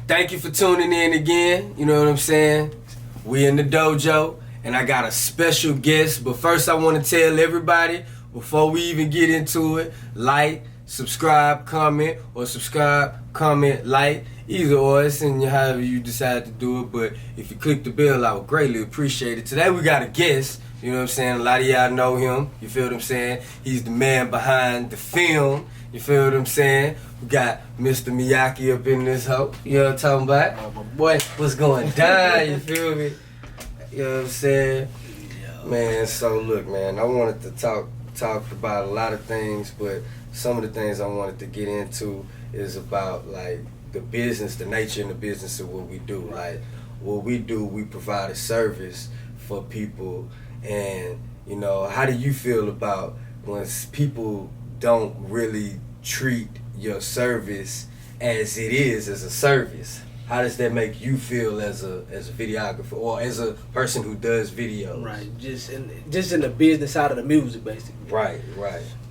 Thank you for tuning in again. You know what I'm saying? We in the dojo, and I got a special guest. But first, I want to tell everybody, before we even get into it, like, subscribe, comment, or subscribe, comment, like. Either or, it's in however you decide to do it. But if you click the bell, I would greatly appreciate it. Today, we got a guest. You know what I'm saying? A lot of y'all know him. You feel what I'm saying? He's the man behind the film. You feel what I'm saying? We got Mr. Miyake up in this hoe. You know what I'm talking about? Oh, my boy, what's going down? You feel me? You know what I'm saying? Man, so look, man, I wanted to talk about a lot of things, but some of the things I wanted to get into is about, like, the business, the nature and the business of what we do. Like, what we do, we provide a service for people. And, you know, how do you feel about when people don't really treat your service as it is, as a service? How does that make you feel as a videographer or as a person who does videos? Right, just in the business side of the music, basically. Right.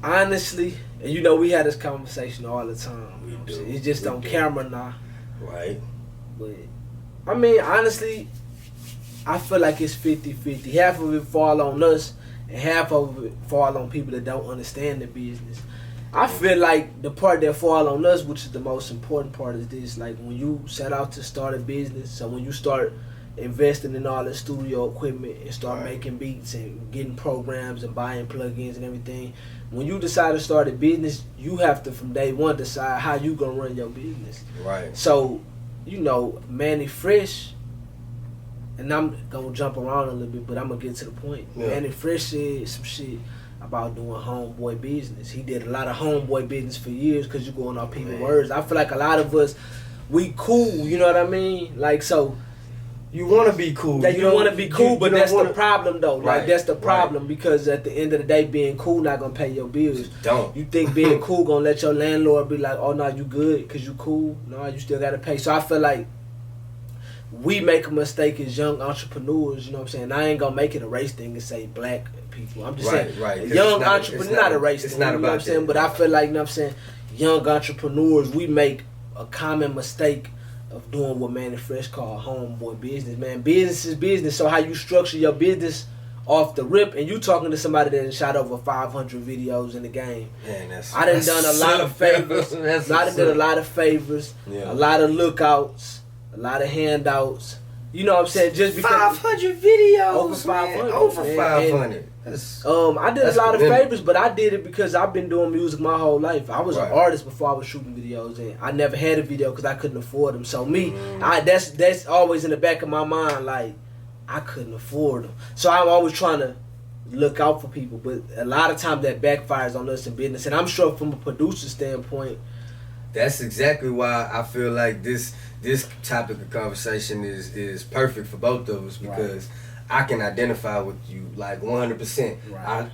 Honestly, and you know we had this conversation all the time. It's just on camera now. Right. But I mean, honestly, I feel like it's 50-50. Half of it fall on us, and half of it fall on people that don't understand the business. I feel like the part that fall on us, which is the most important part, is this: like when you set out to start a business, so when you start investing in all the studio equipment and start making beats and getting programs and buying plugins and everything, when you decide to start a business, you have to from day one decide how you gonna run your business. Right. So, you know, Manny Fresh, and I'm gonna jump around a little bit, but I'm gonna get to the point. Yeah. Manny Fresh said some shit about doing homeboy business. He did a lot of homeboy business for years because you're going off people's words. I feel like a lot of us, we cool, you know what I mean? Like, so you want to be cool. That you want to be cool, but that's the problem, though. Right, like, that's the problem, because at the end of the day, being cool not going to pay your bills. Don't. You think being cool going to let your landlord be like, oh, no, you good because you cool? No, you still got to pay. So I feel like we make a mistake as young entrepreneurs, you know what I'm saying? I ain't going to make it a race thing and say black people. I'm just saying, young entrepreneurs, not a race thing, you know what I'm saying? But I feel like, you know what I'm saying, young entrepreneurs, we make a common mistake of doing what Manny Fresh called homeboy business. Man, business is business. So how you structure your business off the rip, and you talking to somebody that shot over 500 videos in the game. Man, I done done a lot of favors. I done did a lot of favors, a lot of lookouts, a lot of handouts. You know what I'm saying? Just because 500 videos, over 500, man. Over 500. I did a lot of favors, but I did it because I've been doing music my whole life. I was an artist before I was shooting videos, and I never had a video because I couldn't afford them. So that's always in the back of my mind, like, I couldn't afford them. So I'm always trying to look out for people, but a lot of times that backfires on us in business. And I'm sure from a producer standpoint, that's exactly why I feel like this topic of conversation is perfect for both of us, because I can identify with you like 100%.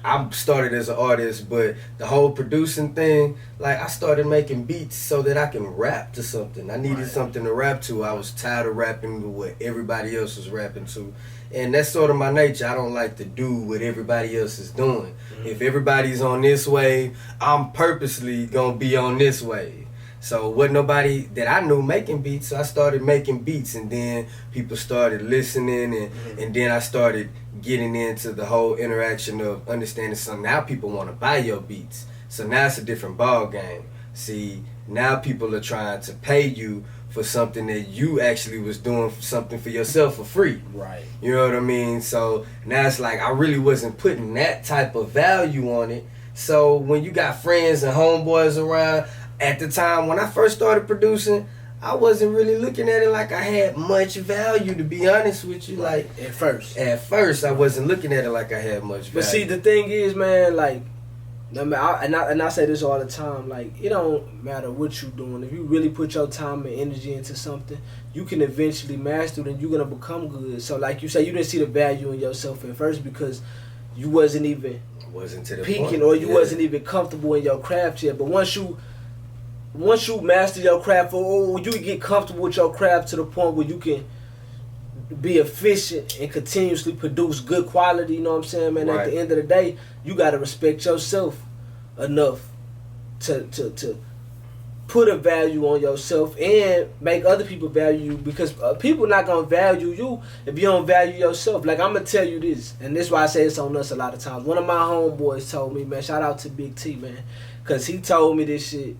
I started as an artist, but the whole producing thing, like, I started making beats so that I can rap to something. I needed something to rap to. I was tired of rapping to what everybody else was rapping to. And that's sort of my nature. I don't like to do what everybody else is doing. If everybody's on this wave, I'm purposely going to be on this wave. So wasn't nobody that I knew making beats, so I started making beats, and then people started listening, and then I started getting into the whole interaction of understanding something. Now people want to buy your beats, so now it's a different ball game. See, now people are trying to pay you for something that you actually was doing something for yourself for free. Right. You know what I mean? So now it's like I really wasn't putting that type of value on it. So when you got friends and homeboys around, at the time when I first started producing, I wasn't really looking at it like I had much value, to be honest with you. Like, at first I wasn't looking at it like I had much value. But see, the thing is, man, like, I say this all the time, like, it don't matter what you're doing. If you really put your time and energy into something, you can eventually master it and you're going to become good. So like you say, you didn't see the value in yourself at first because you wasn't even to the peaking point. Or you wasn't even comfortable in your craft yet. But once you master your craft, or you get comfortable with your craft to the point where you can be efficient and continuously produce good quality, you know what I'm saying, man? At the end of the day, you got to respect yourself enough to put a value on yourself and make other people value you, because people not gonna value you if you don't value yourself. Like, I'm gonna tell you this, and this is why I say it's on us a lot of times. One of my homeboys told me, man, shout out to Big T, man, because he told me this shit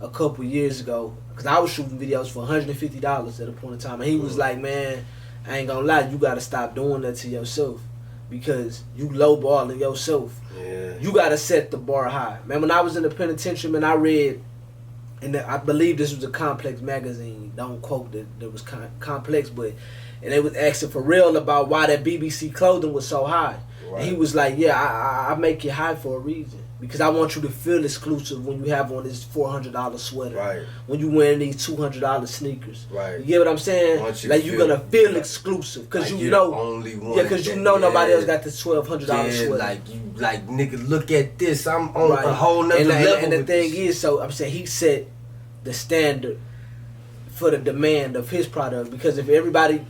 a couple years ago, because I was shooting videos for $150 at a point in time, and he was like, man, I ain't gonna lie, you gotta stop doing that to yourself, because you lowballing yourself. Yeah. You gotta set the bar high. Man, when I was in the penitentiary, man, I read, and I believe this was a Complex magazine. Don't quote that was Complex, but and they was asking for real about why that BBC clothing was so high. Right. And he was like, "Yeah, I make it high for a reason, because I want you to feel exclusive when you have on this $400 sweater, right? When you wearing these $200 sneakers, right? You get what I'm saying? Like, you're gonna feel exclusive, because like you know, only one. Yeah, because you know nobody else got this $1,200 sweater. Like nigga, look at this. I'm on a whole nother level. And the thing is, so I'm saying he set the standard for the demand of his product, because if everybody,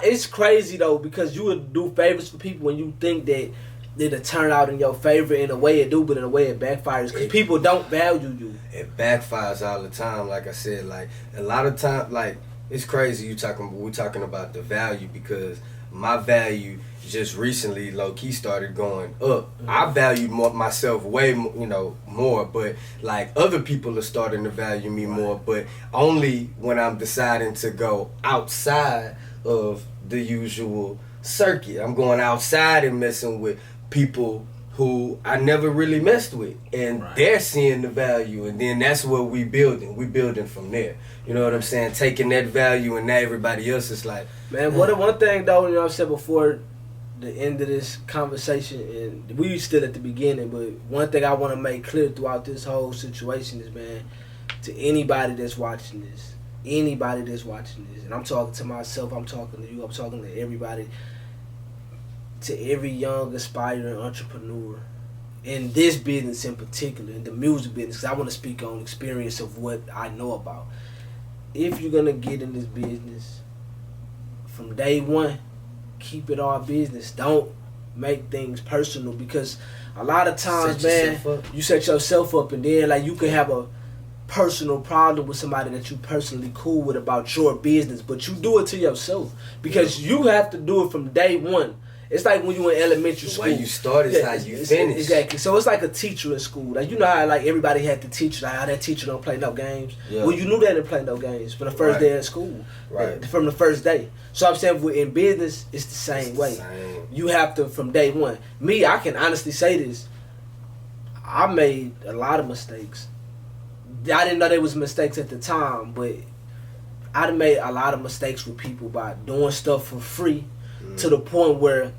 it's crazy though, because you would do favors for people when you think that it'll turn out in your favor. In a way it do, but in a way it backfires, because people don't value you. It backfires all the time. Like I said, like a lot of time, like it's crazy we're talking about the value, because my value just recently low-key started going up. Mm-hmm. I valued myself way more, but like other people are starting to value me more, but only when I'm deciding to go outside of the usual circuit. I'm going outside and messing with people who I never really messed with, and they're seeing the value, and then that's what we building from there. You know what I'm saying? Taking that value, and now everybody else is like, man, one thing though, you know what I said before the end of this conversation, and we still at the beginning, but one thing I want to make clear throughout this whole situation is, man, to anybody that's watching this, and I'm talking to myself, I'm talking to you, I'm talking to everybody, to every young aspiring entrepreneur in this business in particular, in the music business, because I want to speak on experience of what I know about. If you're going to get in this business, from day one, keep it all business. Don't make things personal, because a lot of times, man, you set yourself up, and then like you can have a personal problem with somebody that you personally cool with about your business, but you do it to yourself, because you have to do it from day one. It's like when you in elementary school. The way you start is how you finish. Exactly. So it's like a teacher in school. Like, you know how like everybody had to teach, like how that teacher don't play no games. Yeah. Well, you knew they didn't play no games from the first day of school. Right. From the first day. So I'm saying in business, it's the same way. You have to, from day one. Me, I can honestly say this. I made a lot of mistakes. I didn't know there was mistakes at the time, but I made a lot of mistakes with people by doing stuff for free, to the point where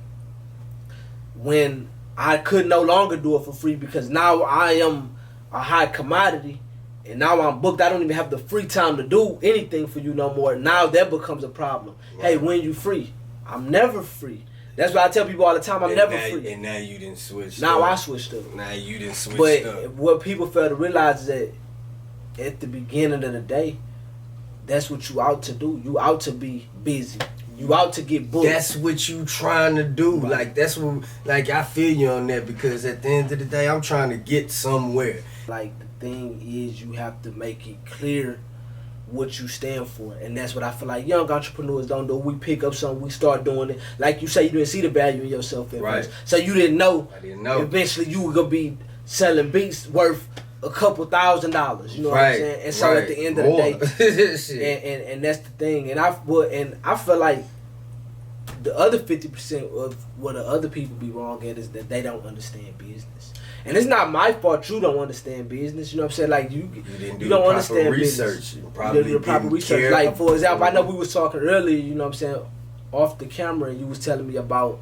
when I could no longer do it for free, because now I am a high commodity and now I'm booked, I don't even have the free time to do anything for you no more. Now that becomes a problem. Right. Hey, when you free? I'm never free. That's why I tell people all the time, I'm never free. And now you didn't switch Now up. I switched up. Now you didn't switch up. But what people fail to realize is that at the beginning of the day, that's what you out to do. You out to be busy. You out to get booked. That's what you trying to do. Right. Like, that's what, like, I feel you on that, because at the end of the day, I'm trying to get somewhere. Like, the thing is, you have to make it clear what you stand for. And that's what I feel like young entrepreneurs don't do. We pick up something, we start doing it. Like you say, you didn't see the value in yourself at first. So you didn't know. I didn't know. Eventually, you were going to be selling beats worth a couple $1,000s, you know what I'm saying? And so at the end of the day, and that's the thing. And I feel like the other 50% of what the other people be wrong at is that they don't understand business. And it's not my fault you don't understand business. You know what I'm saying? Like you don't understand research. You didn't do the proper research. Like, for example, I know we was talking earlier, you know what I'm saying, off the camera, and you was telling me about,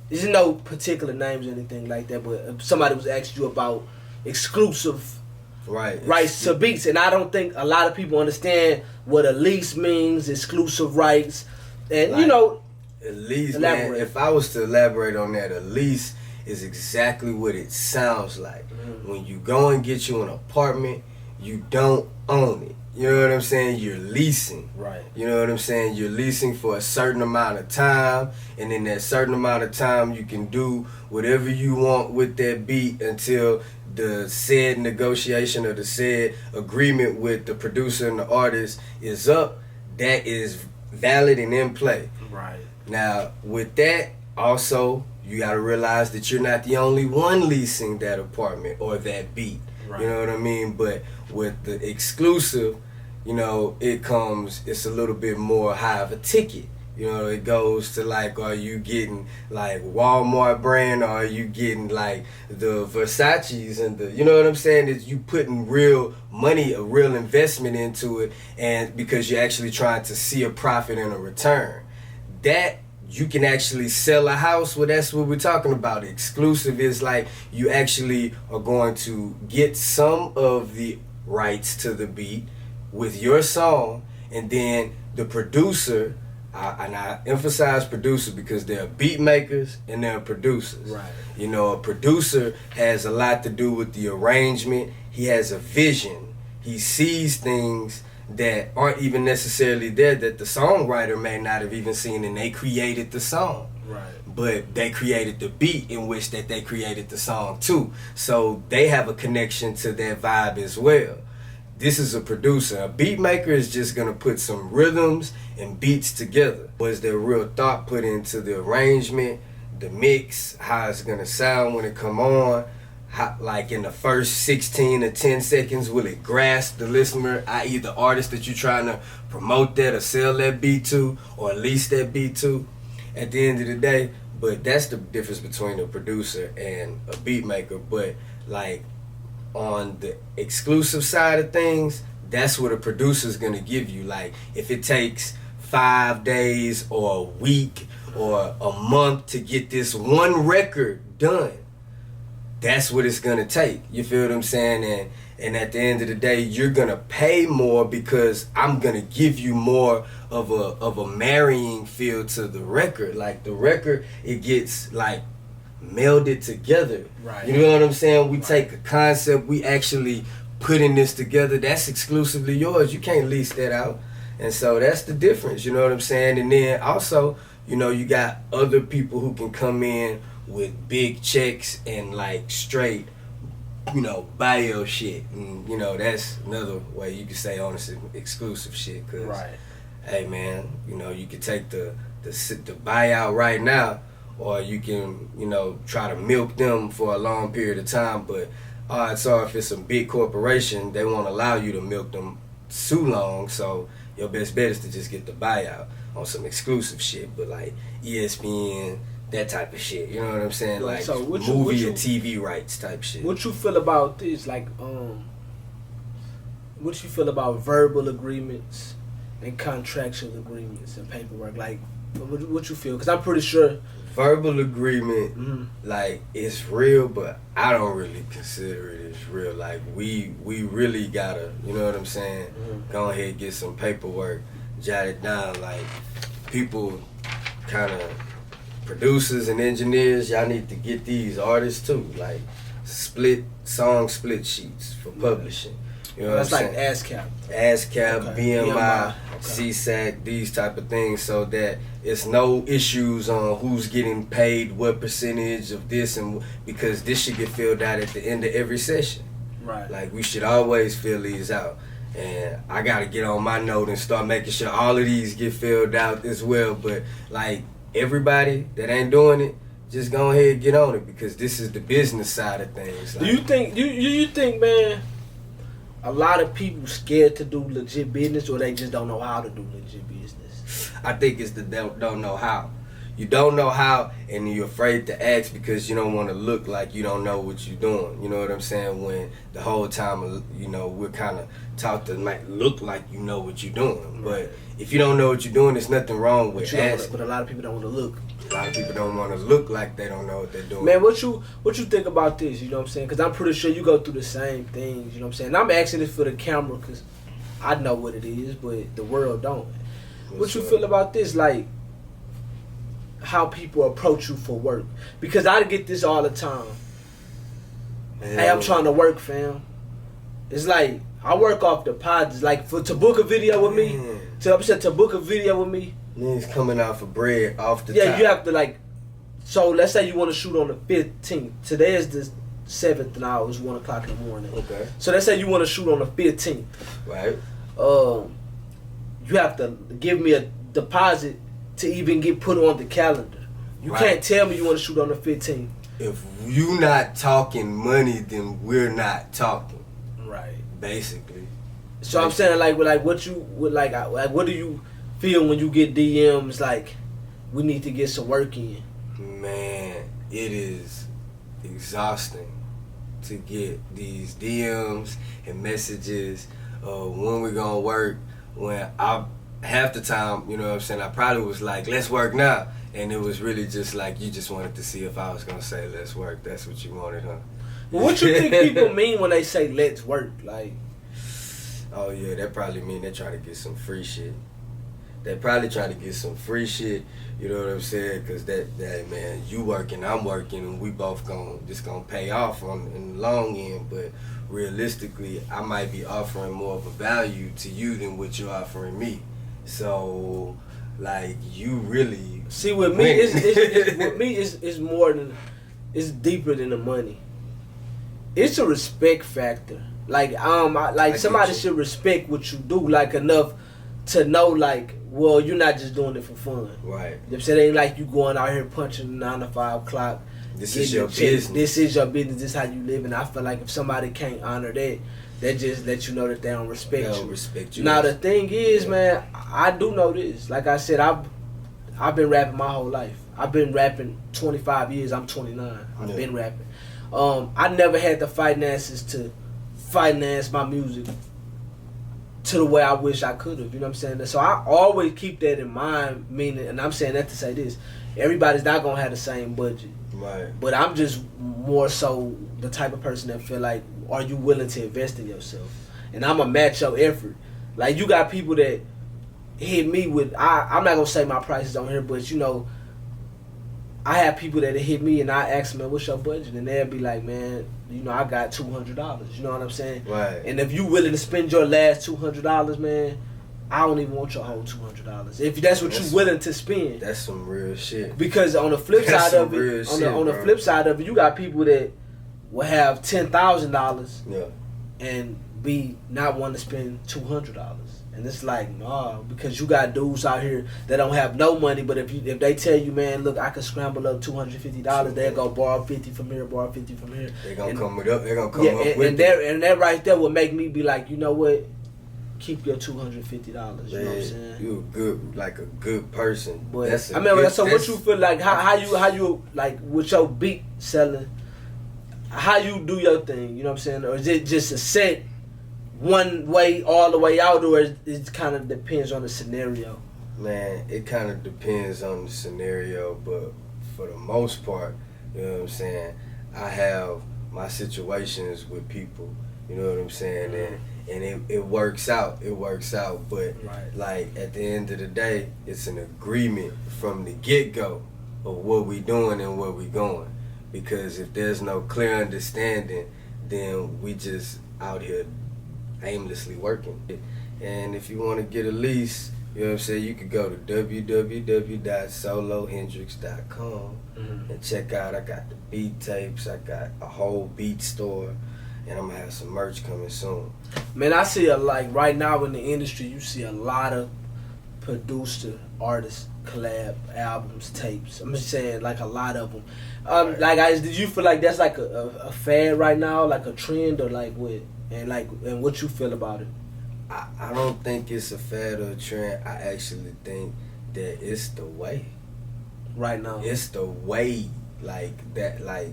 there's no particular names or anything like that, but somebody was asking you about exclusive rights to beats, and I don't think a lot of people understand what a lease means, exclusive rights, and like, you know, a lease, man, if I was to elaborate on that, a lease is exactly what it sounds like. Mm-hmm. When you go and get you an apartment, you don't own it. You know what I'm saying? You're leasing. Right. You know what I'm saying? You're leasing for a certain amount of time, and in that certain amount of time, you can do whatever you want with that beat until the said negotiation or the said agreement with the producer and the artist is up, that is valid and in play. Right. Now, with that, also, you got to realize that you're not the only one leasing that apartment or that beat. Right. You know what I mean? But with the exclusive, you know, it's a little bit more high of a ticket. You know, it goes to like, are you getting like Walmart brand, or are you getting like the Versace's and the, you know what I'm saying? Is you putting real money, a real investment into it, and because you're actually trying to see a profit and a return. That you can actually sell a house. Well, that's what we're talking about. Exclusive is like you actually are going to get some of the rights to the beat with your song, and then the producer. And I emphasize producer because there are beat makers and there are producers. Right. You know, a producer has a lot to do with the arrangement. He has a vision. He sees things that aren't even necessarily there, that the songwriter may not have even seen, and they created the song. Right. But they created the beat in which that they created the song too. So they have a connection to that vibe as well. This is a producer. A beat maker is just going to put some rhythms and beats together. Was there real thought put into the arrangement, the mix, how it's going to sound when it come on? How, like in the first 16 or 10 seconds, will it grasp the listener, i.e. the artist that you're trying to promote that or sell that beat to or lease that beat to at the end of the day? But that's the difference between a producer and a beat maker. But like, on the exclusive side of things, that's what a producer's gonna give you. Like, if it takes 5 days or a week or a month to get this one record done, that's what it's gonna take. You feel what I'm saying? And at the end of the day, you're gonna pay more because I'm gonna give you more of a marrying feel to the record. Like the record, it gets like melded together. Right. You know what I'm saying? We take a concept, we actually putting this together. That's exclusively yours. You can't lease that out. And so that's the difference, you know what I'm saying? And then also, you know, you got other people who can come in with big checks and like straight, you know, buy your shit. And, you know, that's another way you can say honestly exclusive shit. Cause, right. Hey man, you know, you can take the buyout right now, or you can, you know, try to milk them for a long period of time. But odds are, if it's a big corporation, they won't allow you to milk them too long. So your best bet is to just get the buyout on some exclusive shit. But like ESPN, that type of shit. You know what I'm saying? Like so movie and TV rights type shit. What you feel about this? Like, what you feel about verbal agreements and contractual agreements and paperwork? Like, what you feel? Because I'm pretty sure verbal agreement, like, it's real, but I don't really consider it as real. Like, we really gotta, you know what I'm saying? Go ahead and get some paperwork, jot it down. Like, people kind of, producers and engineers, y'all need to get these artists too. Like, song split sheets for publishing. You know that's what I'm like saying? ASCAP. Okay. BMI, CSAC, these type of things, so that it's no issues on who's getting paid what percentage of this, and because this should get filled out at the end of every session. Right. Like, we should always fill these out. And I got to get on my note and start making sure all of these get filled out as well. But like, everybody that ain't doing it, just go ahead and get on it, because this is the business side of things. Like, do you think, man, a lot of people scared to do legit business, or they just don't know how to do legit business? I think it's the don't know how. You don't know how, and you're afraid to ask because you don't want to look like you don't know what you're doing. You know what I'm saying? When the whole time, you know, we're kind of taught to look like you know what you're doing. But if you don't know what you're doing, there's nothing wrong with asking. But a lot of people don't want to look. A lot of people don't want to look like they don't know what they're doing. Man, what you think about this? You know what I'm saying? Because I'm pretty sure you go through the same things. You know what I'm saying? And I'm asking this for the camera because I know what it is, but the world don't. What you feel about this? Like, how people approach you for work? Because I get this all the time. Man. Hey, I'm trying to work, fam. It's like, I work off deposits. Like, to book a video with me, to book a video with me, niggas coming out for bread off the top. Yeah, you have to, like, so let's say you want to shoot on the 15th. Today is the 7th and I was 1 o'clock in the morning. Okay. So they say you want to shoot on the 15th. Right. You have to give me a deposit to even get put on the calendar. You can't tell me you want to shoot on the 15th. If you not talking money, then we're not talking. Right. Basically. So I'm saying like what do you feel when you get DMs like we need to get some work in? Man, it is exhausting to get these DMs and messages when we gonna work. When half the time, you know what I'm saying, I probably was like, let's work now. And it was really just like, you just wanted to see if I was going to say, let's work. That's what you wanted, huh? Well, what you think people mean when they say, let's work? Like, oh, yeah, that probably mean they're trying to get some free shit. They probably trying to get some free shit, you know what I'm saying? Because that man, you working, I'm working, and we both just gonna pay off in the long end. But realistically, I might be offering more of a value to you than what you're offering me. So, like, you really see with me, it's more than, it's deeper than the money. It's a respect factor. Like somebody should respect what you do, like enough to know, like, well, you're not just doing it for fun. Right. You know what I'm saying? It ain't like you going out here punching 9 to 5 o'clock. This is your business. This is your business. This is how you live. And I feel like if somebody can't honor that, they just let you know that they don't respect you. They don't respect you. Now the thing is, man, I do know this. Like I said, I've been rapping my whole life. I've been rapping 25 years. I'm 29. I've been rapping. I never had the finances to finance my music to the way I wish I could have. You know what I'm saying? So I always keep that in mind. Meaning, and I'm saying that to say this: everybody's not gonna have the same budget. Right. But I'm just more so the type of person that feel like, are you willing to invest in yourself? And I'm going to match your effort. Like, you got people that hit me with, I'm not going to say my prices on here, but, you know, I have people that hit me and I ask them, man, what's your budget? And they'll be like, man, you know, I got $200. You know what I'm saying? Right. And if you willing to spend your last $200, man, I don't even want your whole $200. If that's what you're willing to spend. That's some real shit. Because on the flip side of it, on the flip side of it, you got people that will have $10,000 and be not want to spend $200. And it's like, nah, because you got dudes out here that don't have no money, but if they tell you, man, look, I can scramble up $250, they'll go borrow 50 from here, borrow 50 from here. They're gonna come up with and that right there will make me be like, you know what? Keep your $250. You know what I'm saying? You a good person. But so what you feel like? How you like with your beat selling? How you do your thing? You know what I'm saying? Or is it just a set one way all the way out, or it kind of depends on the scenario? Man, it kind of depends on the scenario, but for the most part, you know what I'm saying, I have my situations with people. You know what I'm saying? And it works out. But like at the end of the day, it's an agreement from the get-go of what we doing and where we going. Because if there's no clear understanding, then we just out here aimlessly working. And if you want to get a lease, you know what I'm saying, you could go to www.solohendrix.com and check out. I got the beat tapes. I got a whole beat store. And I'm gonna have some merch coming soon. Man, I see right now in the industry, you see a lot of producer, artists, collab, albums, tapes. I'm just saying, like, a lot of them. Did you feel like that's like a fad right now, like a trend, or like what? And what you feel about it? I don't think it's a fad or a trend. I actually think that it's the way. Right now. It's the way, like that, like.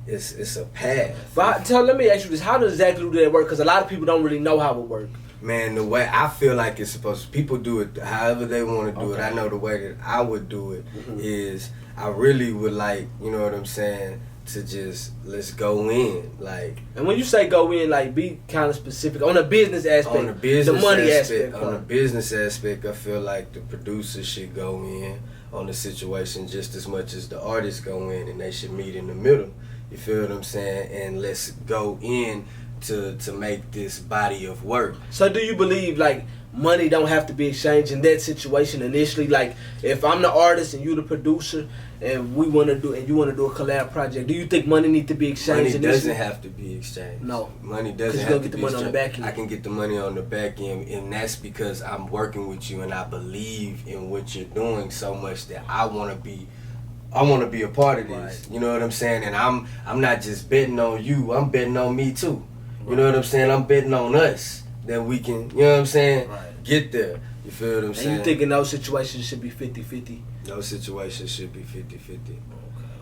It's a path. But let me ask you this: how does exactly do that work? Because a lot of people don't really know how it works. Man, the way I feel like it's supposed to, people do it however they want to do it. I know the way that I would do it is I really would like, you know what I'm saying, to just let's go in, like. And when you say go in, like, be kind of specific on the business aspect, on the business the money aspect. On the business aspect, I feel like the producer should go in on the situation just as much as the artists go in, and they should meet in the middle. You feel what I'm saying? And let's go in to make this body of work. So do you believe, like, money don't have to be exchanged in that situation initially. Like, if I'm the artist and you the producer, and we want to do, and you want to do a collab project, do you think money need to be exchanged? Money doesn't have to be exchanged. No, money doesn't have to be exchanged. Because you get the money on the back end. I can get the money on the back end, and that's because I'm working with you, and I believe in what you're doing so much that I want to be a part of this. Right. You know what I'm saying? And I'm not just betting on you. I'm betting on me too. Right. You know what I'm saying? I'm betting on us that we can. You know what I'm saying? Right. Get there. You feel what I'm saying? And you think in those situations should be 50-50? Those situations should be 50-50. Okay.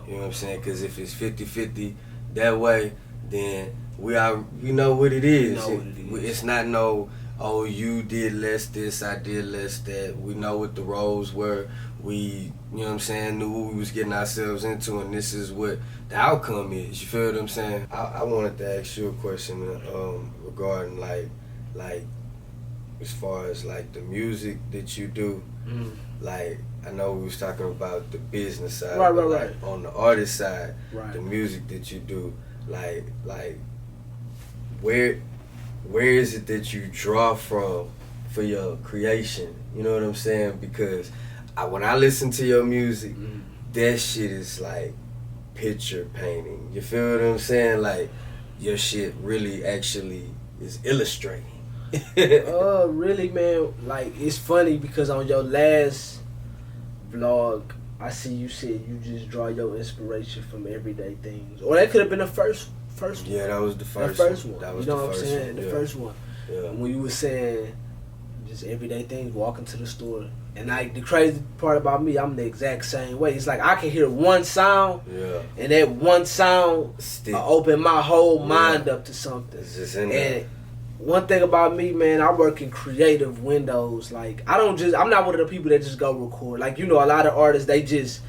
You know what I'm saying? Because if it's 50-50 that way, then we know what it is. It's not no, oh, you did less this, I did less that. We know what the roles were. We, you know what I'm saying, knew what we was getting ourselves into, and this is what the outcome is. You feel what I'm saying? I wanted to ask you a question regarding like as far as like the music that you do. Like, I know we was talking about the business side, right. On the artist side, right. The music that you do, like where is it that you draw from for your creation? You know what I'm saying? Because when I listen to your music, that shit is like picture painting. You feel what I'm saying? Like, your shit really actually is illustrating. Really, man. Like, it's funny because on your last vlog, I see you said you just draw your inspiration from everyday things. Or that could have been the first one. Yeah, that was the first one. That was, you know what I'm saying? The first one. Yeah. When you were saying just everyday things, walking to the store. And like, the crazy part about me, I'm the exact same way. It's like I can hear one sound, and that one sound open my whole mind up to something. It's just in there. One thing about me, man, I work in creative windows. Like, I'm not one of the people that just go record. Like, you know, a lot of artists, they just,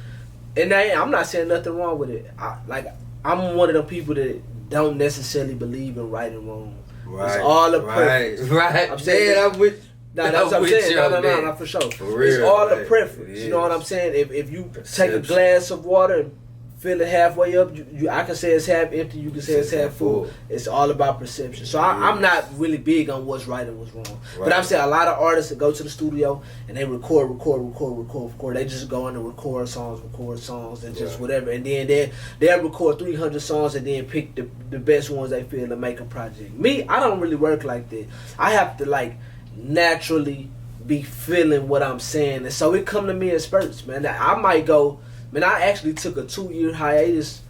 and I'm not saying nothing wrong with it. I'm one of the people that don't necessarily believe in right and wrong. Right. It's all a preference. Right. I'm saying I'm with. No, that's what I'm saying. No, for sure. For real, it's all a preference. You know what I'm saying? If you take a glass of water and fill it halfway up, I can say it's half empty, you can say it's half full. It's all about perception. So I'm not really big on what's right and what's wrong. Right. But I'm saying a lot of artists that go to the studio and they record. They just go in and record songs and just whatever. And then they'll record 300 songs and then pick the best ones they feel to make a project. Me, I don't really work like that. I have to like naturally be feeling what I'm saying. And so it come to me in spurts, man. I might go, man, I actually took a 2-year hiatus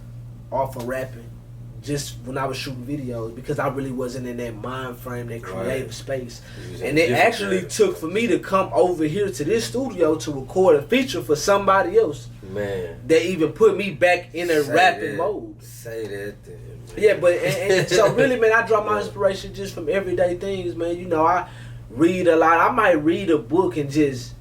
off of rapping just when I was shooting videos because I really wasn't in that mind frame, that creative space. And it actually took for me to come over here to this studio to record a feature for somebody else. Man. That even put me back in a rapping mode. Say that then, man. Yeah, but and so really, man, I draw my inspiration just from everyday things, man. You know, I read a lot. I might read a book and just,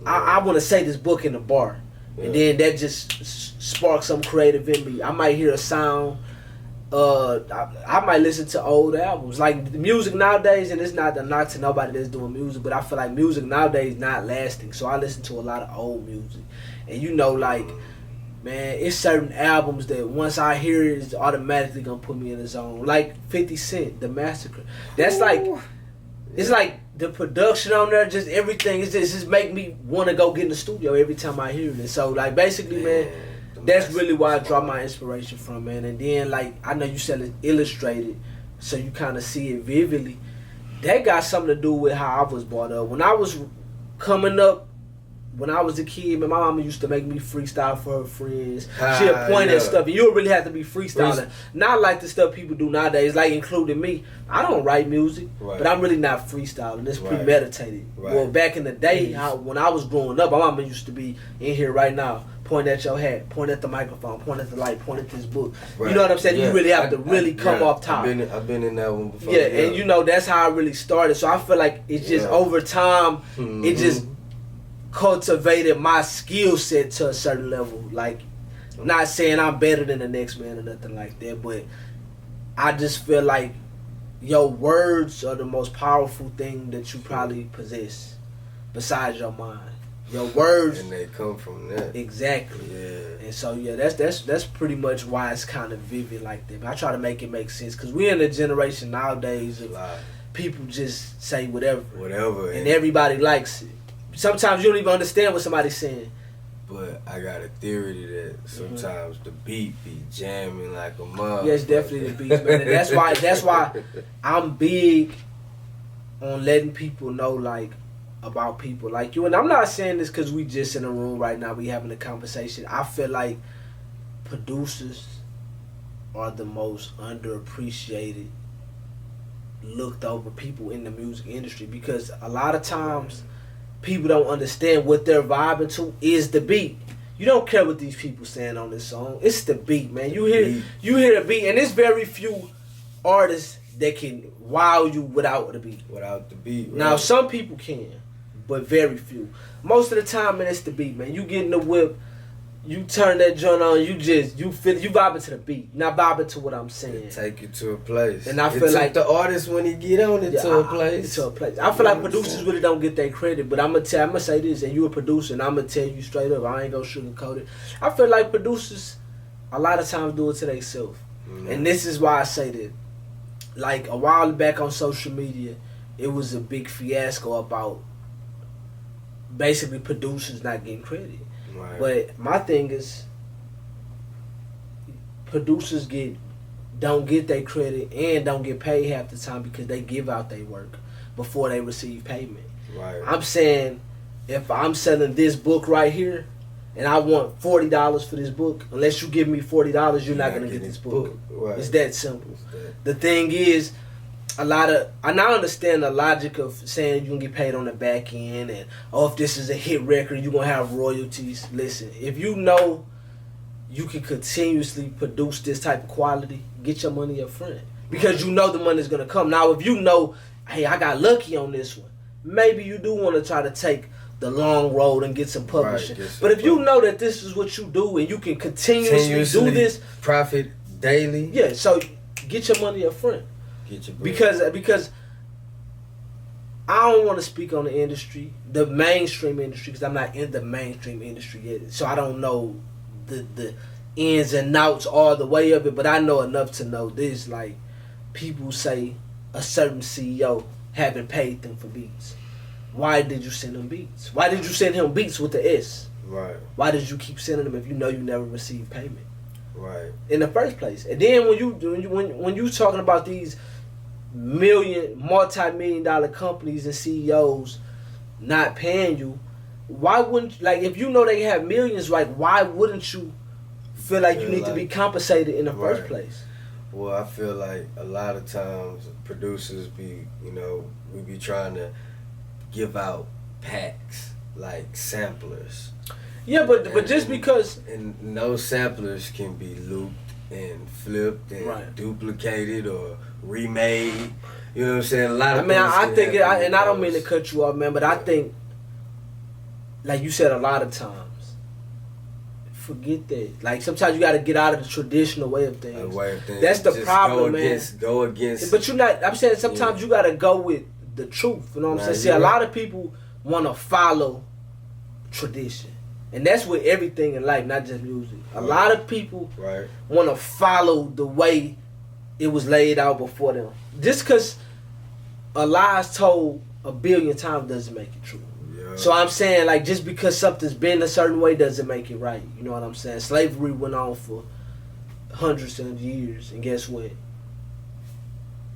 I want to say this book in the bar. And then that just sparks some creative in me. I might hear a sound. I might listen to old albums. Like the music nowadays, and it's not a knock to nobody that's doing music, but I feel like music nowadays not lasting. So I listen to a lot of old music. And you know, like, man, it's certain albums that once I hear it, it's automatically going to put me in the zone. Like 50 Cent, The Massacre. That's like, it's like the production on there, just everything. It's just make me want to go get in the studio every time I hear it. And so, like, basically, man, that's really where I draw my inspiration from, man. And then, like, I know you said it's illustrated, so you kind of see it vividly. That got something to do with how I was brought up. When I was coming up, when I was a kid, man, my mama used to make me freestyle for her friends. She'd point at stuff, and you would really have to be freestyling. Not like the stuff people do nowadays, like including me. I don't write music, but I'm really not freestyling. It's premeditated. Well, back in the day, when I was growing up, my mama used to be in here right now, point at your hat, point at the microphone, point at the light, point at this book. You know what I'm saying? You really have to really come off top. I've been in that one before. Yeah, and you know, that's how I really started. So I feel like it's just over time, it just cultivated my skill set to a certain level. Like, not saying I'm better than the next man or nothing like that, but I just feel like your words are the most powerful thing that you probably possess besides your mind. Your words, and they come from that. Exactly. Yeah. And so that's pretty much why it's kind of vivid like that. But I try to make it make sense because we're in a generation nowadays of people just say whatever. Whatever. And everybody likes it. Sometimes you don't even understand what somebody's saying. But I got a theory that sometimes the beat be jamming like a mother. Yes, definitely the beats, man. And that's why I'm big on letting people know, like, about people like you. And I'm not saying this because we just in a room right now, we having a conversation. I feel like producers are the most underappreciated, looked over people in the music industry, because a lot of times people don't understand what they're vibing to is the beat. You don't care what these people saying on this song. It's the beat, man. You hear the beat, and there's very few artists that can wow you without the beat. Without the beat, right? Now some people can, but very few. Most of the time, man, it's the beat, man. You get in the whip, you turn that joint on, you vibing to the beat, not vibing to what I'm saying. It take you to a place. And I feel like the artist when he get on it to a place. I feel like producers really don't get their credit, but I'm gonna say this, and you a producer, and I'm gonna tell you straight up, I ain't gonna sugarcoat it. I feel like producers a lot of times do it to themselves, and this is why I say that. Like a while back on social media, it was a big fiasco about basically producers not getting credit. Right. But my thing is, producers don't get their credit and don't get paid half the time because they give out their work before they receive payment. Right. I'm saying, if I'm selling this book right here, and I want $40 for this book, unless you give me $40, you're not gonna get this book. Right. It's that simple. The thing is, I now understand the logic of saying you can get paid on the back end, and if this is a hit record, you're gonna have royalties. Listen, if you know you can continuously produce this type of quality, get your money up front, because you know the money's gonna come. Now, if you know, hey, I got lucky on this one, maybe you do want to try to take the long road and get some publishing. Right, but if you know that this is what you do and you can continuously do this, profit daily. Yeah, so get your money up front. Get your bread. Because I don't want to speak on the industry, the mainstream industry, because I'm not in the mainstream industry yet, so I don't know the ins and outs all the way of it. But I know enough to know this: like, people say a certain CEO haven't paid them for beats. Why did you send them beats? Why did you send him beats with the S? Right. Why did you keep sending them if you know you never received payment? Right. In the first place. And then when you talking about these multi-million-dollar companies and CEOs not paying you, why wouldn't, like, if you know they have millions, like, why wouldn't you feel like you need to be compensated in the first place? Well, I feel like a lot of times producers we be trying to give out packs, like samplers. Yeah, but just because... And those samplers can be looped and flipped and duplicated or remade. You know what I'm saying? A lot of I think, and I don't mean to cut you off, man, but I think, like you said, a lot of times, forget that. Like, sometimes you got to get out of the traditional way of things. That's the problem, man. Go against. But I'm saying sometimes you got to go with the truth. You know what I'm saying? See, a lot of people want to follow tradition. And that's with everything in life, not just music. A lot of people want to follow the way it was laid out before them. Just because a lie is told 1 billion times doesn't make it true. Yeah. So I'm saying, like, just because something's been a certain way doesn't make it right. You know what I'm saying? Slavery went on for hundreds of years, and guess what?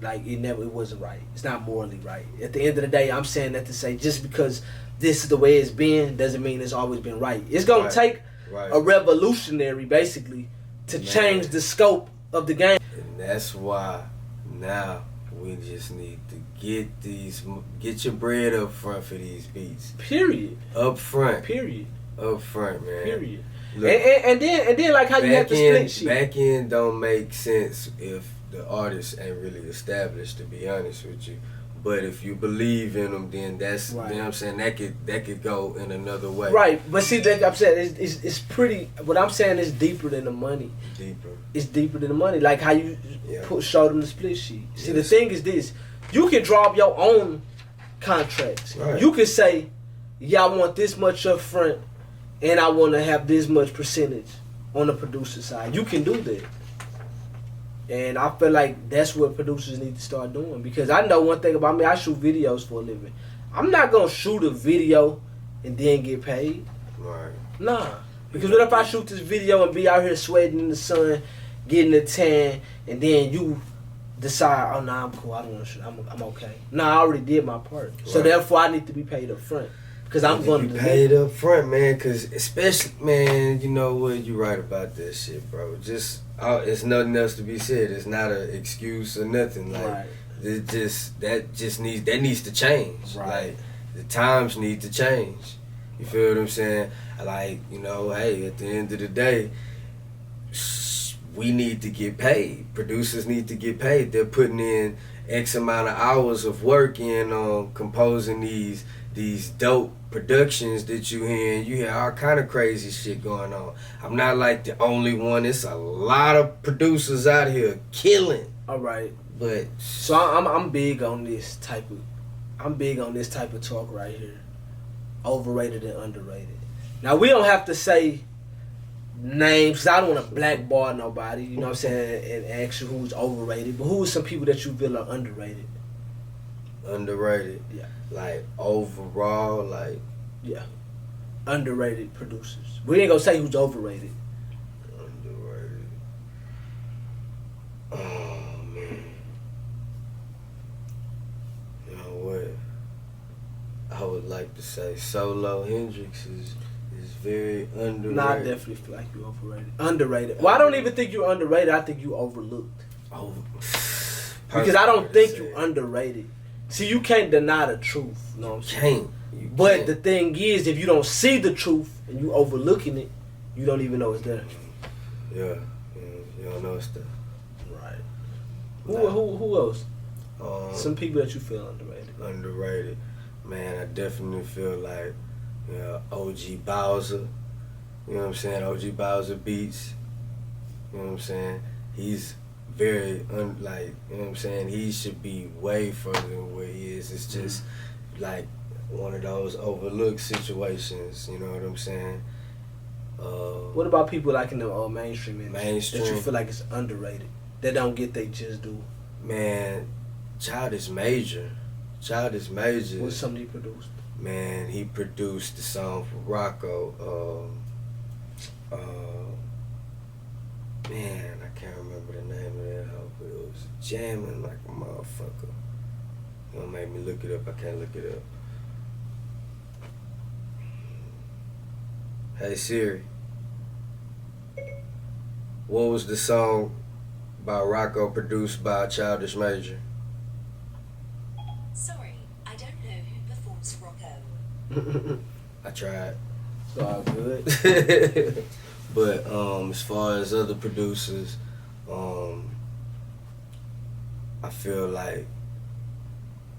Like, it wasn't right. It's not morally right. At the end of the day, I'm saying that to say just because this is the way it's been doesn't mean it's always been right. It's gonna take a revolutionary, basically, to change the scope of the game. And that's why now we just need to get your bread up front for these beats. Period. Up front. Period. Up front, man. Period. Look, and then like how you have to split shit. Back end don't make sense if the artist ain't really established, to be honest with you. But if you believe in them, then that's, you know what I'm saying, that could go in another way. Right, but see, like I'm saying, it's pretty, what I'm saying is deeper than the money. Deeper. It's deeper than the money. Like how you showed them the split sheet. See, the thing is this, you can draw up your own contracts. Right. You can say, yeah, I want this much up front, and I want to have this much percentage on the producer side. You can do that. And I feel like that's what producers need to start doing. Because I know one thing about me, I shoot videos for a living. I'm not going to shoot a video and then get paid. Right. Nah. Because what if I shoot this video and be out here sweating in the sun, getting a tan, and then you decide, oh, nah, I'm cool, I don't want to shoot, I'm okay. Nah, I already did my part. Right. So therefore, I need to be paid up front. Because I'm going to be paid up front, man. Because especially, man, you know what? You're right about that shit, bro. Just, it's nothing else to be said. It's not an excuse or nothing. Like, right. That needs to change. Right. Like, the times need to change. You feel what I'm saying? Like, you know, hey, at the end of the day, we need to get paid. Producers need to get paid. They're putting in X amount of hours of work in composing these dope productions that you hear. You hear all kind of crazy shit going on. I'm not like the only one. It's a lot of producers out here killing. All right. But so I'm big on this type of talk right here. Overrated and underrated. Now we don't have to say names, because I don't want to blackball nobody, you know what I'm saying, and ask you who's overrated. But who are some people that you feel are underrated? Underrated? Yeah. Like overall, like... Yeah. Underrated producers. We ain't gonna say who's overrated. Underrated. Oh, man. You know what? I would like to say Solo Hendrix is very underrated. Nah, I definitely feel like you're overrated. Underrated. Well, I don't even think you're underrated. I think you overlooked. Because I don't think you're underrated. See, you can't deny the truth. You know what I'm saying? But the thing is, if you don't see the truth and you overlooking it, you don't even know it's there. Yeah. You don't know it's there. Right. Who else? Some people that you feel underrated. Underrated. Man, I definitely feel like, you know, OG Bowser. You know what I'm saying? OG Bowser beats. You know what I'm saying? He's very, you know what I'm saying? He should be way further than where he is. It's just like one of those overlooked situations. You know what I'm saying? What about people like in the mainstream industry? Mainstream. That you feel like it's underrated? That don't get they just do? Man, Childish Major. Childish Major. What's something he produced? Man, he produced the song for Rocco. Man, I can't remember the name of that hoe, but it was jamming like a motherfucker. You gonna make me look it up? I can't look it up. Hey Siri, what was the song by Rocco produced by Childish Major? Sorry, I don't know who performs Rocco. I tried. It's all good. But as far as other producers, I feel like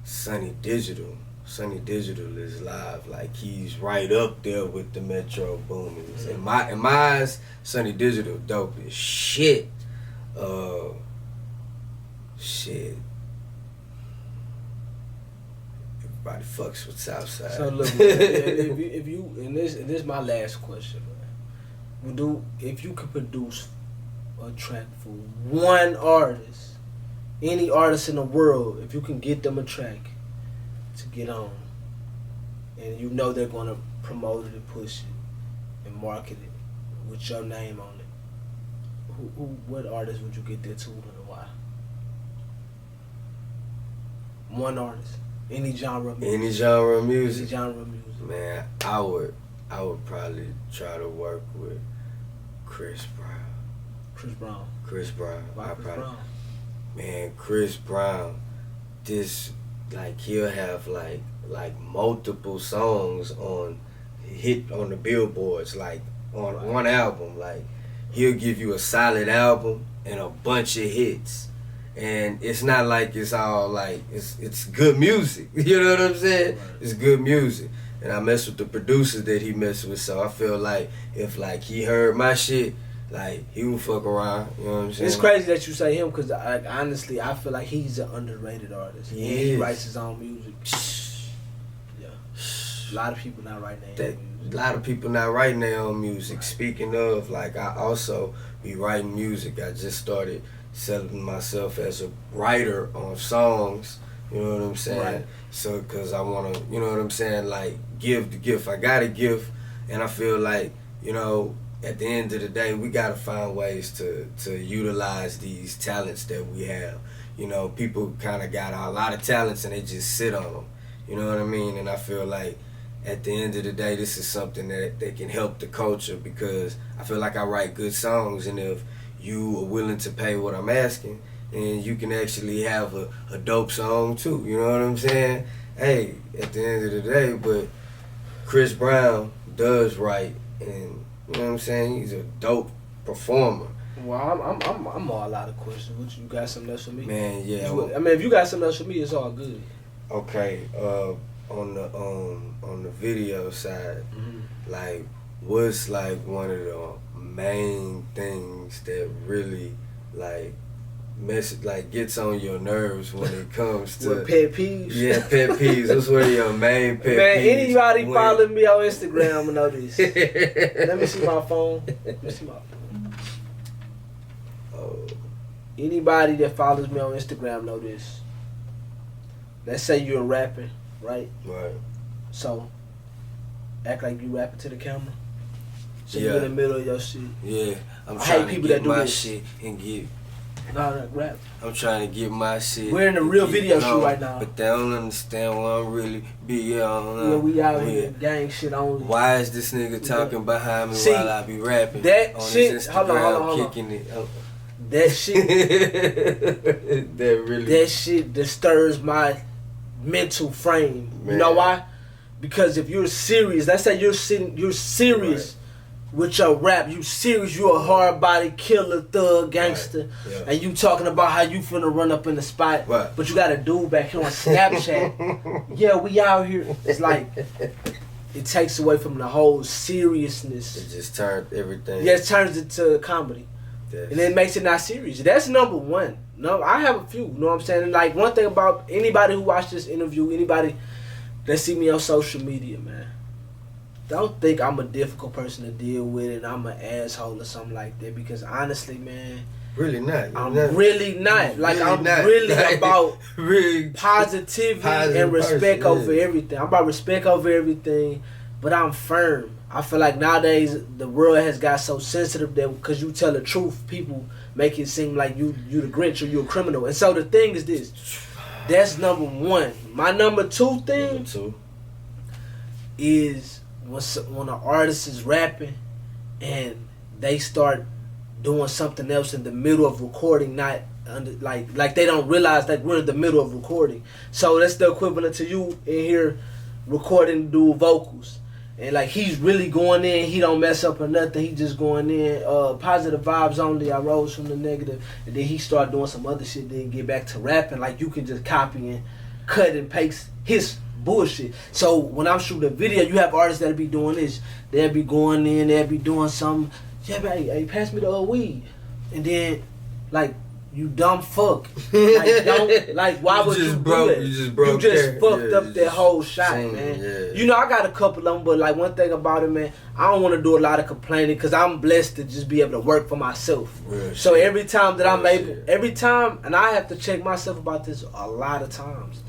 Sonny Digital is live. Like, he's right up there with the Metro Boomers. In my eyes, Sonny Digital dope as shit. Shit. Everybody fucks with Southside. So look, if you and this is my last question, man. If you could produce a track for one artist, any artist in the world, if you can get them a track to get on, and you know they're gonna promote it and push it and market it with your name on it, what artist would you get that to and why? One artist, any genre of music. Any genre of music. Any genre of music. Man, I would probably try to work with Chris Brown. Chris Brown. Why Chris Brown? Man, Chris Brown, he'll have like multiple songs on the billboards, like on one album. Like, he'll give you a solid album and a bunch of hits. And it's not like it's all like it's good music. You know what I'm saying? Right. It's good music. And I mess with the producers that he mess with, so I feel like if he heard my shit, he would fuck around. You know what I'm saying? It's crazy that you say him, because honestly, I feel like he's an underrated artist. He writes his own music. Yeah, a lot of people not writing their own music. A lot of people not writing their own music. Right. Speaking of, I also be writing music. I just started selling myself as a writer on songs. You know what I'm saying? Right. So, cause I wanna, you know what I'm saying, like give the gift. I got a gift, and I feel like, you know, at the end of the day, we gotta find ways to utilize these talents that we have. You know, people kind of got a lot of talents and they just sit on them. You know what I mean? And I feel like at the end of the day, this is something that can help the culture, because I feel like I write good songs, and if you are willing to pay what I'm asking, and you can actually have a dope song too. You know what I'm saying? Hey, at the end of the day, but Chris Brown does write, and you know what I'm saying? He's a dope performer. Well, I'm all out of questions. What, you got something else for me? Man, yeah. I mean, if you got something else for me, it's all good. Okay, on the video side, like, what's like one of the main things that really gets on your nerves when it comes to With pet peeves? Yeah, pet peeves. What's one of your main pet peeves? Man, anybody following me on Instagram will know this. Let me see my phone. Let me see my phone. Oh. Anybody that follows me on Instagram know this. Let's say you're rapping, right? Right. So, act like you rapping to the camera. So Yeah. you're in the middle of your shit. Yeah, I'm I trying hate to people get that do my this. shit and get. No, rap. I'm trying to get my shit. We're in a and real get video shoot on, right now. But they don't understand what I'm really be on. Yeah, we out here gang shit only. Why is this nigga talking behind me See, while I be rapping? that on shit- his Instagram, hold on. kicking it. Oh. That shit, that really. that shit disturbs my mental frame. You know Man. why? Because if you're serious, let's say you're serious with your rap, you serious, you a hard body killer, thug, gangster, Right. Yeah. and you talking about how you finna run up in the spot, Right. but you got a dude back here on Snapchat. Yeah, we out here. It's like, it takes away from the whole seriousness. It just turned everything. Yeah, it turns it to comedy. That's- And it makes it not serious. That's number one. No, I have a few. You know what I'm saying? And like, one thing about anybody who watched this interview, anybody that see me on social media, man, don't think I'm a difficult person to deal with and I'm an asshole or something like that. Because honestly, man, Really not. I'm You're not. really not. Like, Really I'm not. really Like, about really positivity positive and respect person, over yeah. everything. I'm about respect over everything, but I'm firm. I feel like nowadays the world has got so sensitive that because you tell the truth, people make it seem like you the Grinch or you a criminal. And so the thing is this. That's number one. My number two thing Number two. is when an artist is rapping and they start doing something else in the middle of recording, not under, like they don't realize that we're in the middle of recording. So that's the equivalent to you in here recording dual vocals. And like he's really going in, he don't mess up or nothing. He just going in, positive vibes only. I rose from the negative, and then he start doing some other shit. Then get back to rapping. Like you can just copy and cut and paste his bullshit. So when I'm shooting a video, you have artists that'll be doing this. They'll be going in, they'll be doing something. Yeah, man, hey, pass me the weed, and then like. You dumb fuck. Like, don't, like why would you do that? You just fucked up that whole shot, man. Yeah. You know, I got a couple of them, but like one thing about it, man, I don't want to do a lot of complaining because I'm blessed to just be able to work for myself. Real So shit. every time that I'm Real able, shit. every time, and I have to check myself about this a lot of times.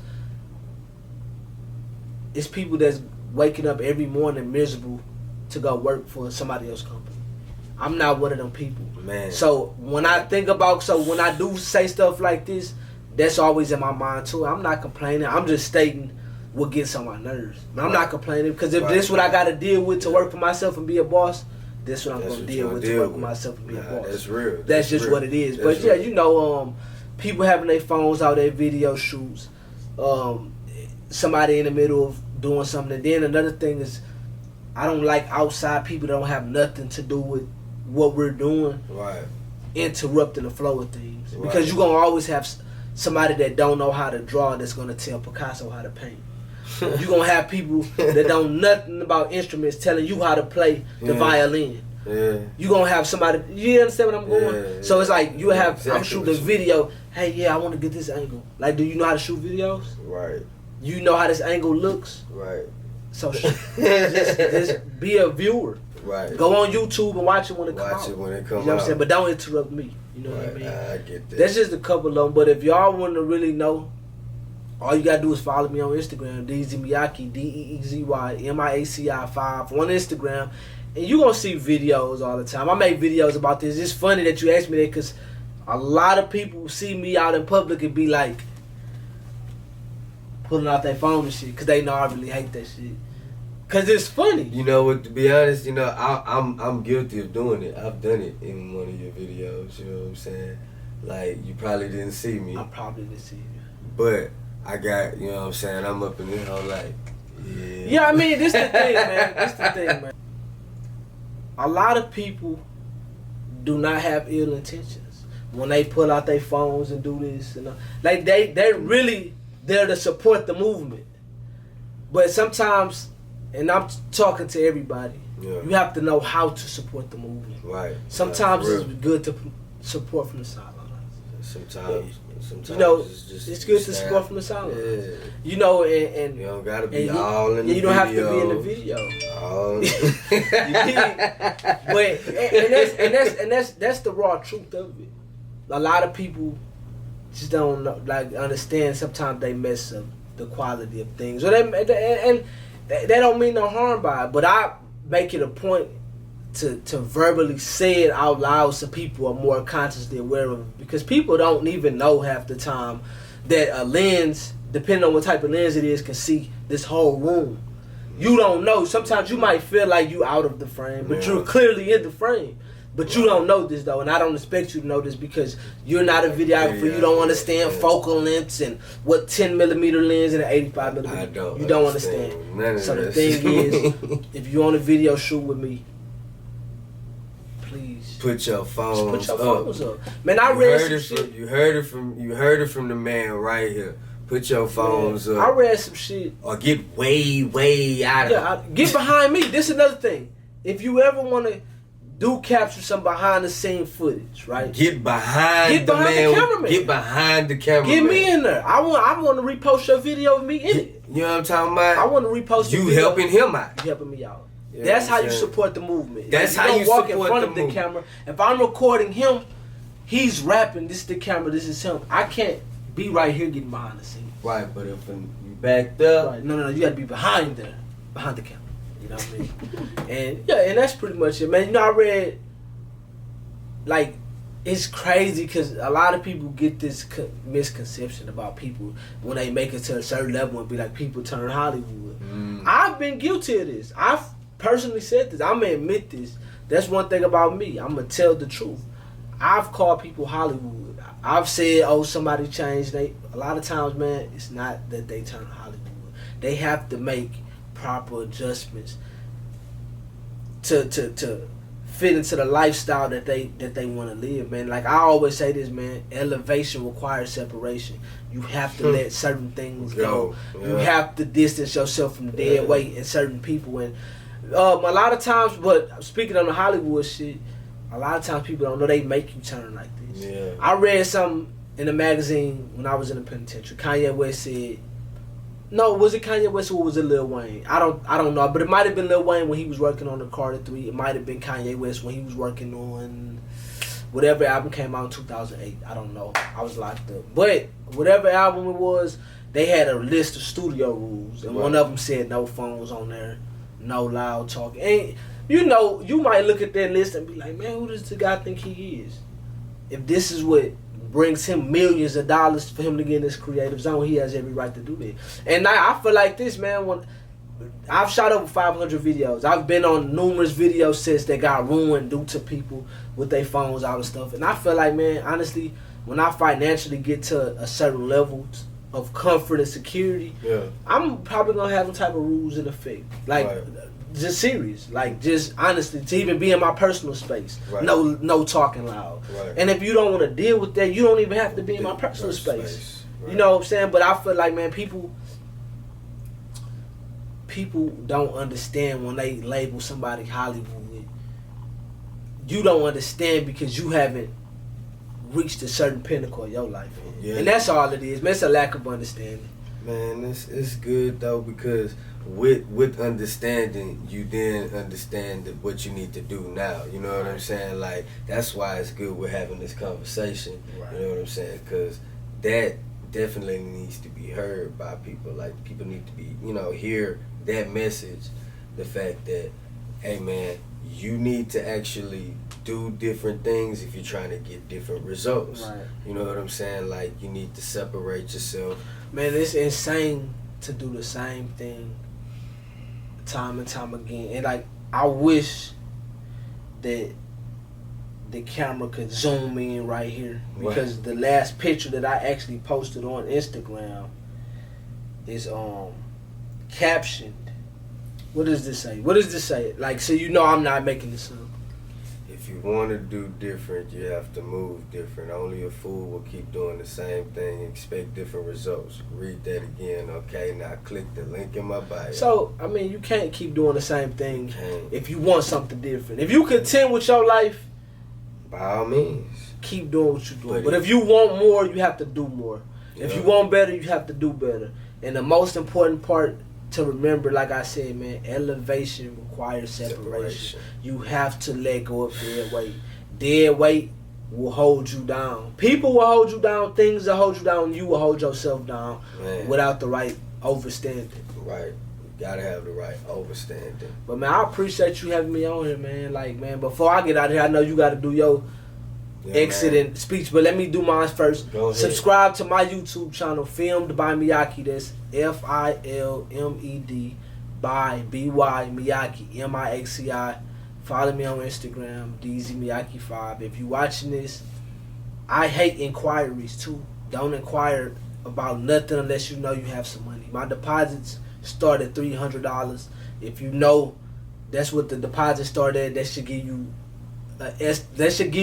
It's people that's waking up every morning miserable to go work for somebody else's company. I'm not one of them people. Man. So when I think about, when I do say stuff like this, that's always in my mind too. I'm not complaining. I'm just stating what gets on my nerves. I'm Right. not complaining because if Right. this what I got to deal with to work for myself and be a boss, this what I'm That's going what to you deal gonna with to deal work for with. myself and be a Nah, boss. that's real. That's just real. what it is. That's But yeah, real. you know, people having their phones out, their video shoots, somebody in the middle of doing something. And then another thing is, I don't like outside people that don't have nothing to do with what we're doing Right. interrupting the flow of things. Right. Because you're going to always have somebody that don't know how to draw that's going to tell Picasso how to paint. You're going to have people that don't nothing about instruments telling you how to play the Yeah. violin. Yeah. You're going to have somebody, you understand what I'm going? Yeah, So it's like you have, exactly I'm shooting what a you- video, hey, yeah, I want to get this angle. Like, do you know how to shoot videos? Right. You know how this angle looks? Right. So just be a viewer. Right. Go on YouTube and watch it when it come out. Watch it when it come out. You know what I'm saying? But don't interrupt me. You know what I mean? I get that. That's just a couple of them. But if y'all want to really know, all you gotta do is follow me on Instagram, Deezy Miyaki, DeezyMiaci 5 on Instagram, and you gonna see videos all the time. I make videos about this. It's funny that you asked me that because a lot of people see me out in public and be like pulling out their phone and shit because they know I really hate that shit. Cause it's funny. You know what? To be honest, you know I'm guilty of doing it. I've done it in one of your videos. You know what I'm saying? Like you probably didn't see me. I probably didn't see you. But I got, you know what I'm saying? I'm up in this whole like, yeah. Yeah, I mean, this the thing, man. This the thing, man. A lot of people do not have ill intentions when they pull out their phones and do this. And like they really there to support the movement. But sometimes. And I'm talking to everybody. Yeah. You have to know how to support the movement. Right. Sometimes it's good to support from the sidelines. Sometimes you know, it's good to support from the sidelines. Yeah. You know, and you don't gotta be all in the video. You don't have to be in the video. But that's the raw truth of it. A lot of people just don't know, like understand. Sometimes they mess up the quality of things, or they don't mean no harm by it, but I make it a point to verbally say it out loud so people are more consciously aware of it. Because people don't even know half the time that a lens, depending on what type of lens it is, can see this whole room. You don't know. Sometimes you might feel like you out of the frame, but you're clearly in the frame. But you don't know this though, and I don't expect you to know this because you're not a videographer. You don't understand focal lengths and what 10mm lens and an 85mm. I don't. You don't understand. So the thing is, if you on a video shoot with me, please put your phones up. Man, I read some shit. You heard it from the man right here. Put your phones up. I read some shit. Or get way out of it. Get behind me. This is another thing. If you ever want to do capture some behind the scene footage, right? Get behind the cameraman. Get behind the cameraman. Get me in there. I want to repost your video of me in it. You know what I'm talking about? I want to repost you helping him out. You helping me out. Yeah, that's how you support the movement. That's how you walk support in front of the camera. If I'm recording him, he's rapping. This is the camera. This is him. I can't be right here getting behind the scenes. Right, but if you backed up, right. No, you got to be behind there, behind the camera. You know what I mean? and that's pretty much it, man. You know, I read. Like, it's crazy because a lot of people get this misconception about people when they make it to a certain level and be like, people turn Hollywood. I've been guilty of this. I've personally said this. I'm going to admit this. That's one thing about me. I'm going to tell the truth. I've called people Hollywood. I've said, oh, somebody changed. A lot of times, man, it's not that they turn Hollywood. They have to make proper adjustments to fit into the lifestyle that they want to live, man. Like I always say this, man, elevation requires separation. You have to let certain things go. Yeah. You have to distance yourself from dead weight and certain people. And a lot of times, but speaking on the Hollywood shit, a lot of times people don't know they make you turn like this. Yeah. I read something in a magazine when I was in the penitentiary. Kanye West said, no, was it Kanye West or was it Lil Wayne? I don't know, but it might have been Lil Wayne when he was working on the Carter 3. It might have been Kanye West when he was working on whatever album came out in 2008. I don't know. I was locked up. But whatever album it was, they had a list of studio rules, and one of them said no phones on there, no loud talking. And you know, you might look at that list and be like, man, who does the guy think he is? If this is what brings him millions of dollars for him to get in this creative zone, he has every right to do that. And I feel like this, man, when I've shot over 500 videos. I've been on numerous video sets that got ruined due to people with their phones out and stuff. And I feel like, man, honestly, when I financially get to a certain level of comfort and security, I'm probably going to have some type of rules in effect. Like, just serious. Like, just honestly, to even be in my personal space. No talking loud. And if you don't want to deal with that, you don't even have to be in my personal space. You know what I'm saying? But I feel like, man, people don't understand when they label somebody Hollywood. You don't understand because you haven't reached a certain pinnacle in your life. And that's all it is, man. It's a lack of understanding. Man, it's good though, because with understanding, you then understand what you need to do now. You know what I'm saying? Like, that's why it's good we're having this conversation. Right. You know what I'm saying? Because that definitely needs to be heard by people. Like, people need to be, hear that message. The fact that, hey man, you need to actually do different things if you're trying to get different results. Right. You know what I'm saying? Like, you need to separate yourself. Man, it's insane to do the same thing time and time again. And like, I wish that the camera could zoom in right here, because the last picture that I actually posted on Instagram is captioned. What does this say? What does this say? Like, so I'm not making this up. If you want to do different, you have to move different. Only a fool will keep doing the same thing, expect different results. Read that again, okay? Now click the link in my bio. So, I mean, you can't keep doing the same thing Can't. if you want something different. If you content with your life, By all means. keep doing what you're doing. But But if you want more, you have to do more. If you want better, you have to do better. And the most important part to remember, like I said, man, elevation requires separation. You have to let go of dead weight. Dead weight will hold you down. People will hold you down. Things that hold you down, you will hold yourself down. Man. Without the right overstanding. Right. You gotta have the right overstanding. But man, I appreciate you having me on here, man. Like, man, before I get out of here, I know you got to do your exit and speech, but let me do mine first. Go ahead. Subscribe to my YouTube channel, Filmed by Miyaki. That's FILMED by BY Miyaki, MIAXI. Follow me on Instagram, DZMiyaki5. If you watching this, I hate inquiries too. Don't inquire about nothing unless you know you have some money. My deposits start at $300. If you know that's what the deposit started at, that should give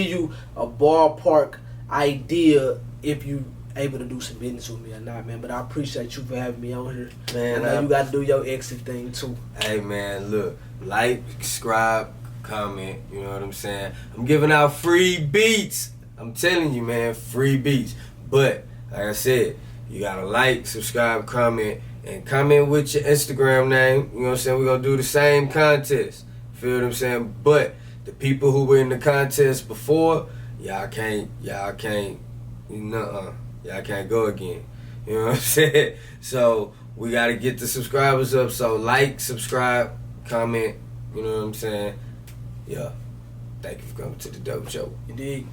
you a ballpark idea if you able to do some business with me or not, man. But I appreciate you for having me on here. Man, I know you got to do your exit thing too. Hey man, look, like, subscribe, comment, you know what I'm saying? I'm giving out free beats. I'm telling you, man, free beats. But, like I said, you gotta like, subscribe, comment, and comment with your Instagram name. You know what I'm saying? We're gonna do the same contest. Feel what I'm saying? But the people who were in the contest before, y'all can't go again. You know what I'm saying? So we gotta get the subscribers up. So like, subscribe, comment, you know what I'm saying? Yeah. Thank you for coming to the Dojo. Indeed.